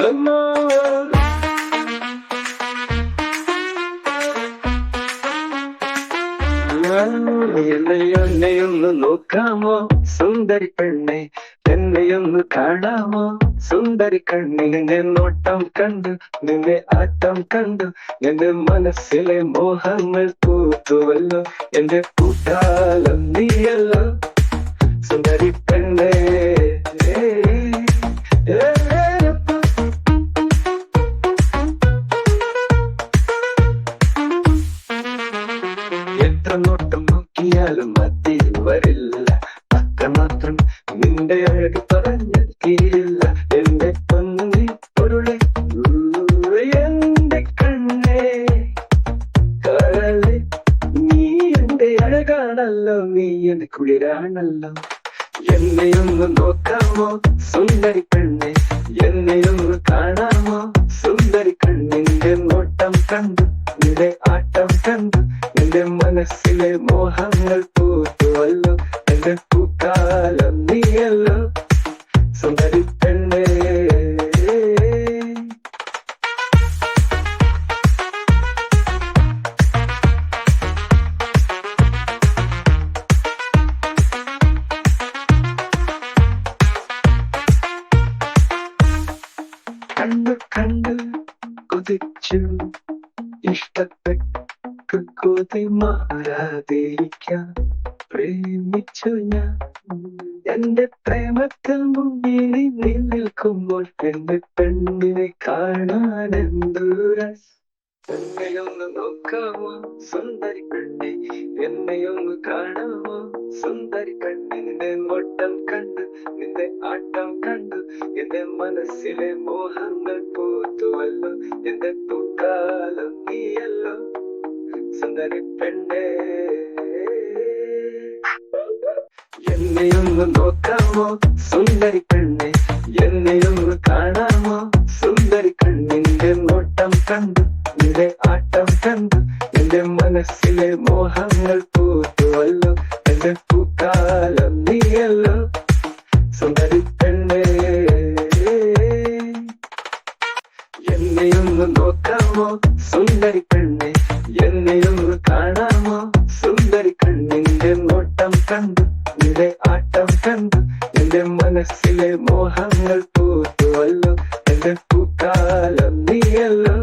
amor. എന്നെയൊന്ന് നോക്കാമോ സുന്ദരി പെണ്ണെ, എന്നെയൊന്ന് കാണാമോ സുന്ദരി കണ്ണി. നിന്നെ നോട്ടം കണ്ടു, നിന്നെ ആട്ടം കണ്ടു, എന്റെ മനസ്സിലെ മോഹങ്ങൾ പൂത്തുവല്ലോ. എന്റെ കൂട്ടാലം നീയല്ലോ സുന്ദരി പെണ്ണെ. എത്ര നോട്ടം നോക്കിയാലും മതി വരില്ല, അത്രമാത്രം നിന്റെ അഴക് പറഞ്ഞ് തീരില്ല. എന്റെ പൊന്നി പൊരുളെ, എന്റെ കണ്ണേ കരളെ, നീ എന്റെ അഴകാണല്ലോ, നീ എന്റെ കുളിരാണല്ലോ. എന്നെയൊന്ന് നോക്കാമോ സുന്ദരി പെണ്ണെ, എന്നെയൊന്ന് കാണാമോ സുന്ദരി കണ്ണിന്റെ നോട്ടം കണ്ടു, നിന്റെ ആട്ടം കണ്ടു, എന്റെ മനസ്സിലെ മോഹങ്ങൾ പൂത്തുവല്ലോ. എന്റെ പൂക്കാലം നീയല്ലോ സുന്ദരി പെണ്ണേ. കണ്ടു കണ്ടു കൊതിച്ചു ഇഷ്ടപ്പെട്ടു കൊതി മാറാതിരിക്കാൻ പ്രേമിച്ചു ഞാൻ. എന്റെ പ്രേമത്തിൽ മുന്നിൽ നീ നിൽക്കുമ്പോൾ എന്റെ പെണ്ണിനെ കാണാൻ എന്തുരസ്. എന്നെയൊന്ന് നോക്കാമോ സുന്ദരി പെണ്ണെ, എന്നെയൊന്ന് കാണാമോ സുന്ദരി പെണ്ണെ. നിന്റെ നോട്ടം കണ്ടു, നിന്റെ ആട്ടം കണ്ടു, എന്റെ മനസ്സിലെ മോഹങ്ങൾ പൂത്തുവല്ലോ. എന്റെ പൂക്കാലം നീയല്ലോ സുന്ദരി പെണ്ണെ. എന്നെയൊന്ന് നോക്കാമോ സുന്ദരി പെണ്ണെ, എന്നെയൊന്ന് കാണാമോ സുന്ദരി കണ്ണിന്റെ നോട്ടം കണ്ടു, നിന്റെ ആട്ടം കണ്ടു, എന്റെ മനസ്സിലെ മോഹങ്ങൾ പൂത്തുവല്ലോ. എന്റെ പൂക്കാലം നീയല്ലോ സുന്ദരി പെണ്ണെ. എന്നെയൊന്ന് നോക്കാമോ സുന്ദരി പെണ്ണെ, എന്നെയൊന്ന് കാണാമോ സുന്ദരി കണ്ണിന്റെ നോട്ടം കണ്ടു, നിന്റെ ആട്ടം കണ്ടു, എന്റെ മനസ്സിലെ മോഹങ്ങൾ പൂത്തുവല്ലോ. എന്റെ പൂക്കാലം നീയല്ലോ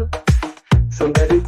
സുന്ദരി